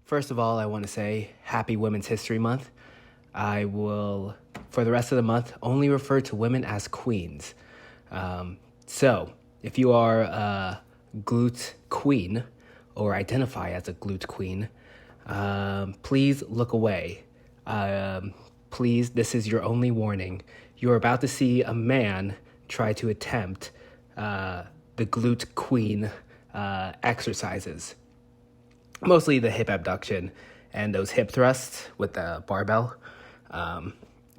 First of all, I want to say Happy Women's History Month. I will, for the rest of the month, only refer to women as queens. So, if you are a glute queen or identify as a glute queen, please look away. Please, this is your only warning. You're about to see a man try to attempt the glute queen exercises. Mostly the hip abduction and those hip thrusts with the barbell.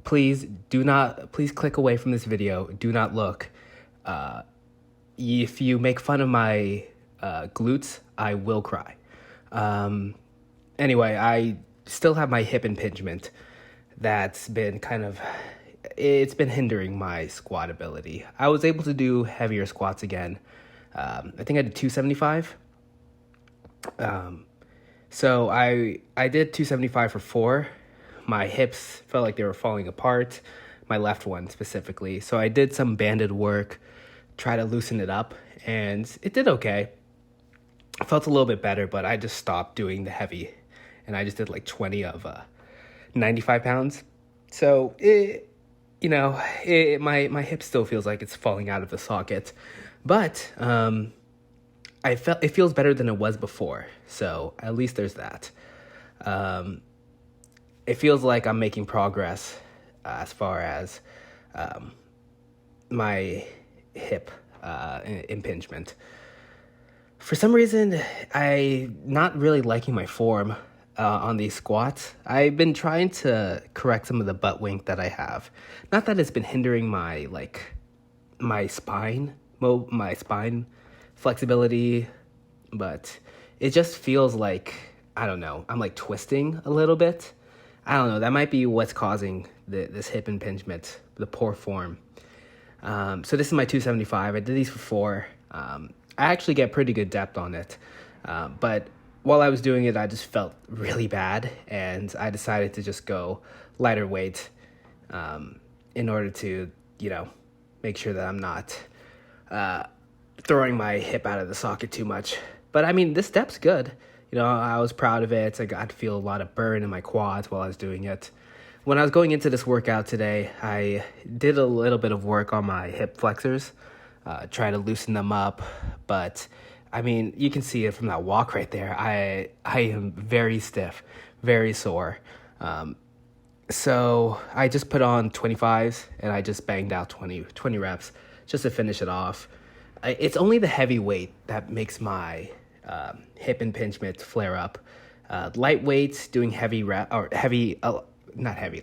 Please click away from this video. Do not look. If you make fun of my glutes, I will cry. Anyway, I still have my hip impingement that's been it's been hindering my squat ability. I was able to do heavier squats again. I think I did 275. So I did 275 for 4. My hips felt like they were falling apart, my left one specifically. So I did some banded work, try to loosen it up, and it did okay. I felt a little bit better, but I just stopped doing the heavy, and I just did like 20 of 95 pounds. So my hip still feels like it's falling out of the socket, but it feels better than it was before. So at least there's that. It feels like I'm making progress as far as my hip impingement. For some reason, I'm not really liking my form on these squats. I've been trying to correct some of the butt wink that I have. Not that it's been hindering my spine flexibility, but it just feels like, I don't know, I'm like twisting a little bit. I don't know, that might be what's causing this hip impingement, the poor form. So this is my 275. I did these for 4. I actually get pretty good depth on it. But while I was doing it, I just felt really bad, and I decided to just go lighter weight in order to, make sure that I'm not throwing my hip out of the socket too much. But I mean, this step's good. I was proud of it. I got to feel a lot of burn in my quads while I was doing it. When I was going into this workout today, I did a little bit of work on my hip flexors, try to loosen them up. But I mean, you can see it from that walk right there. I am very stiff, very sore. So I just put on 25s and I just banged out 20 reps just to finish it off. It's only the heavy weight that makes my hip impingement flare up. Lightweight, doing a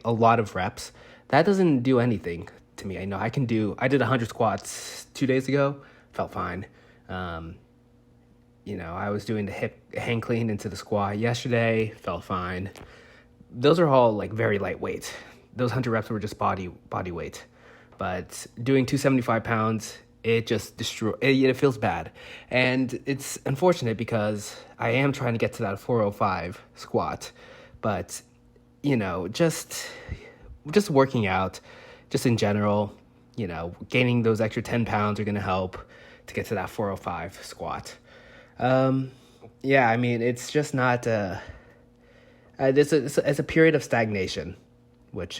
lot of reps, that doesn't do anything to me. I did 100 squats 2 days ago, felt fine. I was doing the hip hang clean into the squat yesterday, felt fine. Those are all like very lightweight. Those 100 reps were just body weight. But doing 275 pounds, it just it feels bad. And it's unfortunate because I am trying to get to that 405 squat. But, just working out, just in general, gaining those extra 10 pounds are going to help to get to that 405 squat. It's just not, it's a period of stagnation, which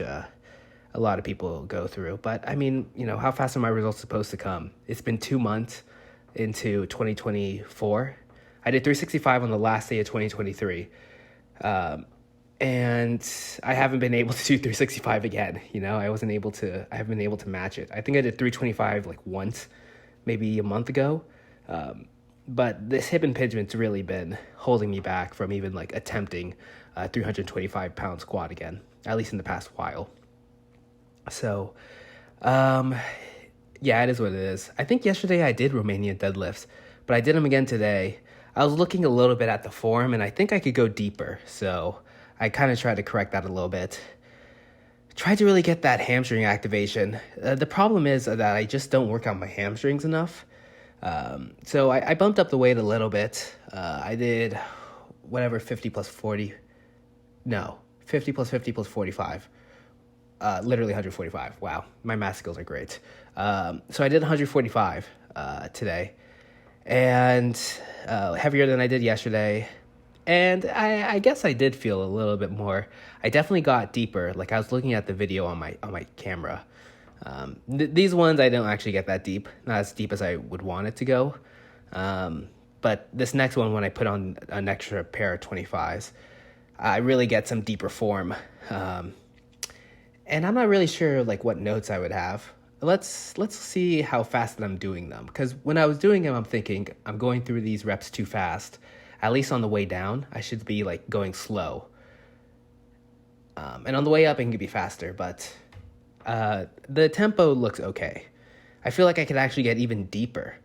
a lot of people go through. But I mean, how fast are my results supposed to come? It's been 2 months into 2024. I did 365 on the last day of 2023. And I haven't been able to do 365 again. I haven't been able to match it. I think I did 325 like once, maybe a month ago. But this hip impigement's really been holding me back from even like attempting a 325 pound squat again, at least in the past while. So, it is what it is. I think yesterday I did Romanian deadlifts, but I did them again today. I was looking a little bit at the form, and I think I could go deeper. So I kind of tried to correct that a little bit. Tried to really get that hamstring activation. The problem is that I just don't work out my hamstrings enough. So I bumped up the weight a little bit. I did 50 plus 40. No, 50 plus 50 plus 45. Literally 145. Wow, my math skills are great. So I did 145 today, and heavier than I did yesterday. And I guess I did feel a little bit more. I definitely got deeper. Like I was looking at the video on my camera. These ones I don't actually get that deep, not as deep as I would want it to go. But this next one, when I put on an extra pair of 25s, I really get some deeper form. And I'm not really sure like what notes I would have. Let's see how fast that I'm doing them. Because when I was doing them, I'm thinking I'm going through these reps too fast. At least on the way down, I should be like going slow. And on the way up, it can be faster, but the tempo looks okay. I feel like I could actually get even deeper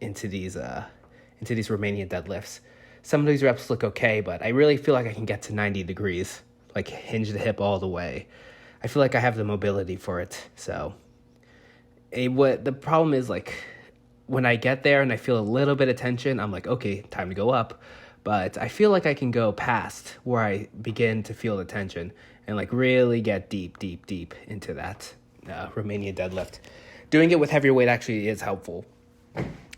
into these Romanian deadlifts. Some of these reps look okay, but I really feel like I can get to 90 degrees, like hinge the hip all the way. I feel like I have the mobility for it. So what the problem is, like, when I get there and I feel a little bit of tension, I'm like, okay, time to go up. But I feel like I can go past where I begin to feel the tension and like really get deep into that Romanian deadlift. Doing it with heavier weight actually is helpful.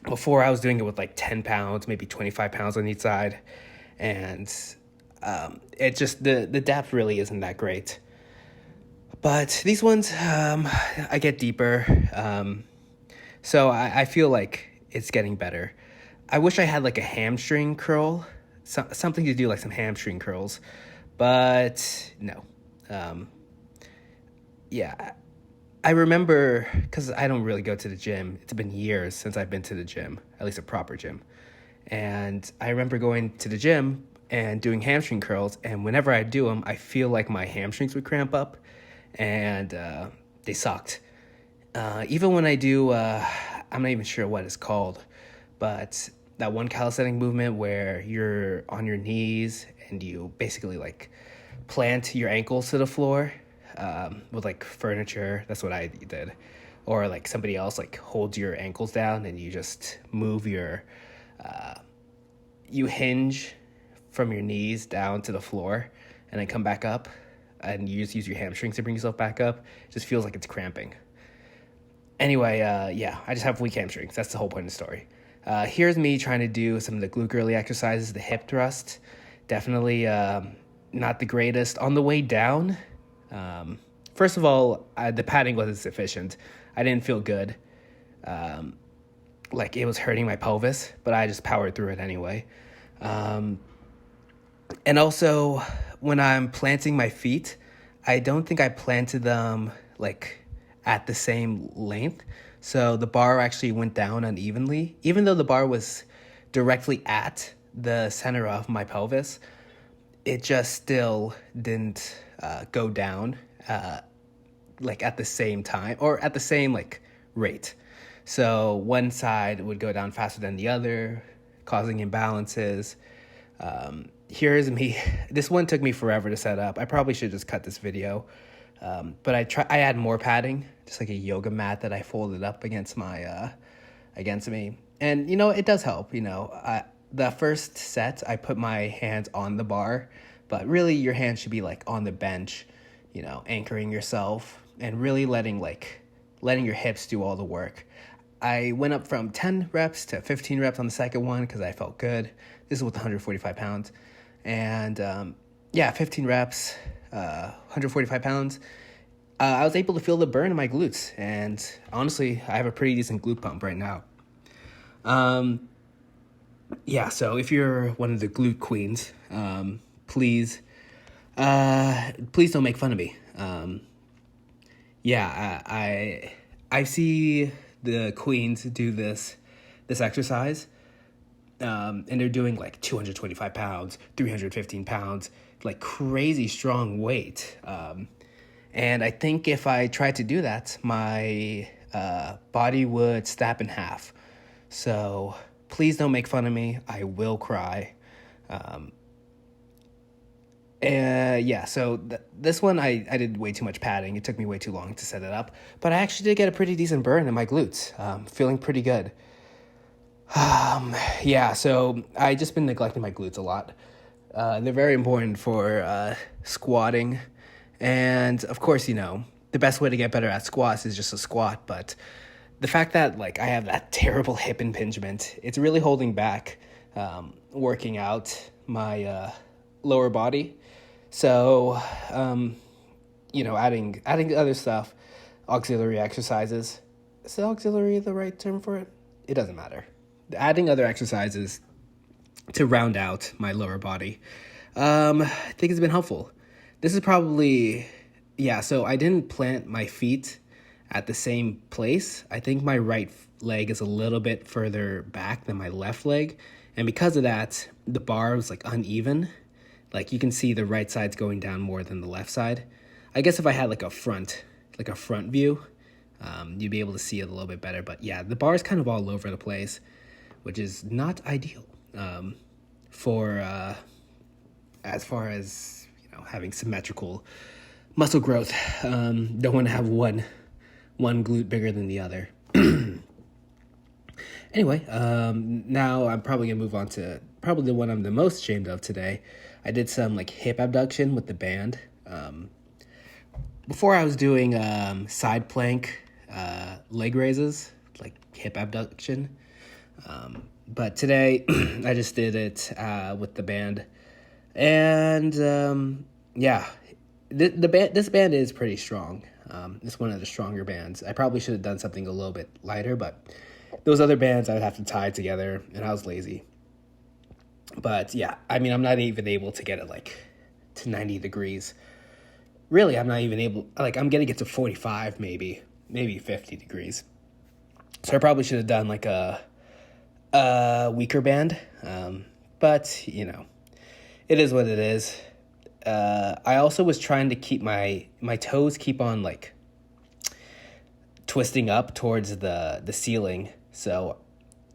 Before I was doing it with like 10 pounds, maybe 25 pounds on each side. And it just, the depth really isn't that great. But these ones, I get deeper. So I feel like it's getting better. I wish I had like a hamstring curl, something to do like some hamstring curls, but no. Yeah, I remember, because I don't really go to the gym. It's been years since I've been to the gym, at least a proper gym. And I remember going to the gym and doing hamstring curls, and whenever I do them, I feel like my hamstrings would cramp up, and they sucked. Even when I do, I'm not even sure what it's called, but that one calisthenic movement where you're on your knees and you basically like plant your ankles to the floor with like furniture. That's what I did. Or like somebody else like holds your ankles down and you just move your, you hinge from your knees down to the floor and then come back up, and you just use your hamstrings to bring yourself back up. It just feels like it's cramping. Anyway, I just have weak hamstrings. That's the whole point of the story. Here's me trying to do some of the glute girly exercises, the hip thrust. Definitely not the greatest. On the way down, first of all, the padding wasn't sufficient. I didn't feel good. Like it was hurting my pelvis, but I just powered through it anyway. And also, when I'm planting my feet, I don't think I planted them like at the same length. So the bar actually went down unevenly. Even though the bar was directly at the center of my pelvis, it just still didn't go down like at the same time or at the same like rate. So one side would go down faster than the other, causing imbalances. Here's me. This one took me forever to set up. I probably should just cut this video. But I add more padding, just like a yoga mat that I folded up against me. And, you know, it does help, you know. The first set, I put my hands on the bar, but really your hands should be like on the bench, you know, anchoring yourself and really letting your hips do all the work. I went up from 10 reps to 15 reps on the second one because I felt good. This is with 145 pounds. And 15 reps, 145 pounds. I was able to feel the burn in my glutes. And honestly, I have a pretty decent glute pump right now. So if you're one of the glute queens, please don't make fun of me. I see the queens do this exercise, and they're doing like 225 pounds, 315 pounds, like crazy strong weight. And I think if I tried to do that, my body would snap in half. So please don't make fun of me. I will cry. This one I did way too much padding. It took me way too long to set it up. But I actually did get a pretty decent burn in my glutes. Feeling pretty good. So I just been neglecting my glutes a lot. They're very important for squatting. And of course, you know, the best way to get better at squats is just a squat. But the fact that like I have that terrible hip impingement, it's really holding back working out my lower body. So, adding other stuff, auxiliary exercises. Is auxiliary the right term for it? It doesn't matter. Adding other exercises to round out my lower body, I think it's been helpful. This is probably, so I didn't plant my feet at the same place. I think my right leg is a little bit further back than my left leg. And because of that, the bar was like uneven. Like you can see the right side's going down more than the left side. I guess if I had like a front view, you'd be able to see it a little bit better. But yeah, the bar is kind of all over the place, which is not ideal for as far as having symmetrical muscle growth. Don't want to have one glute bigger than the other. Anyway, now I'm probably gonna move on to probably the one I'm the most ashamed of today. I did some like hip abduction with the band. Before I was doing side plank leg raises, like hip abduction. But today I just did it with the band. And this band is pretty strong. It's one of the stronger bands. I probably should have done something a little bit lighter, but those other bands I would have to tie together, and I was lazy. But yeah, I mean, I'm not even able to get it like to 90 degrees. Really, I'm not even able, like I'm getting it to 45 maybe 50 degrees. So I probably should have done like a weaker band. But it is what it is. I also was trying to keep my toes keep on like twisting up towards the ceiling. So,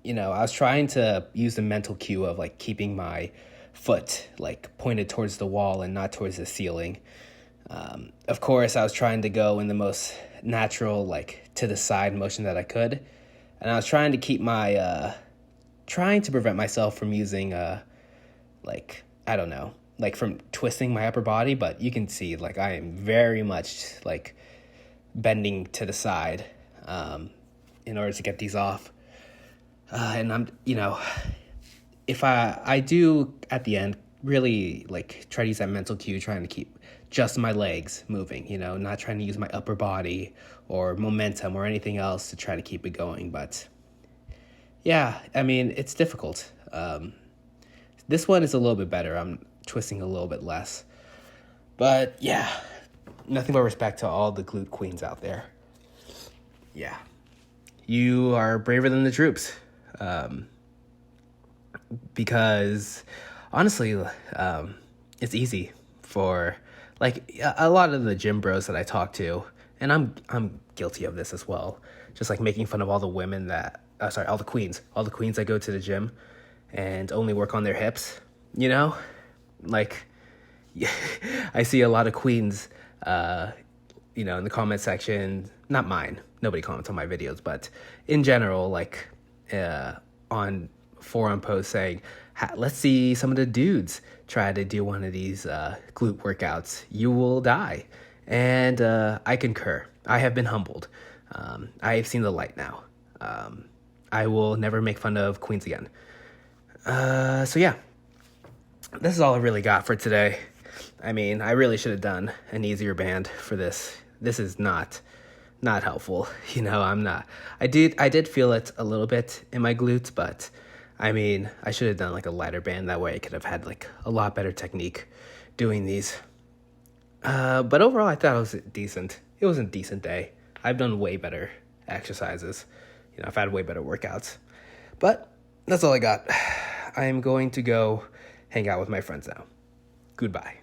I was trying to use the mental cue of like keeping my foot like pointed towards the wall and not towards the ceiling. Of course, I was trying to go in the most natural, like to the side motion that I could. And I was trying to keep trying to prevent myself from using, from twisting my upper body. But you can see, like, I am very much, like, bending to the side in order to get these off. And I'm, if I do at the end really, like, try to use that mental cue, trying to keep just my legs moving, not trying to use my upper body or momentum or anything else to try to keep it going. But yeah, I mean, it's difficult. This one is a little bit better. I'm twisting a little bit less. But yeah, nothing but respect to all the glute queens out there. Yeah. You are braver than the troops. Because honestly, it's easy for like a lot of the gym bros that I talk to, and I'm guilty of this as well. Just like making fun of all the women all the queens that go to the gym and only work on their hips, like yeah, I see a lot of queens, in the comment section, not mine, nobody comments on my videos, but in general, like, on forum posts saying, let's see some of the dudes try to do one of these glute workouts. You will die. And I concur. I have been humbled. I have seen the light now. I will never make fun of queens again. So yeah, this is all I really got for today. I mean, I really should have done an easier band for this. This is not helpful. I'm not. I did feel it a little bit in my glutes, but I mean, I should have done like a lighter band. That way I could have had like a lot better technique doing these. But overall, I thought it was decent. It was a decent day. I've done way better exercises. I've had way better workouts. But that's all I got. I am going to go hang out with my friends now. Goodbye.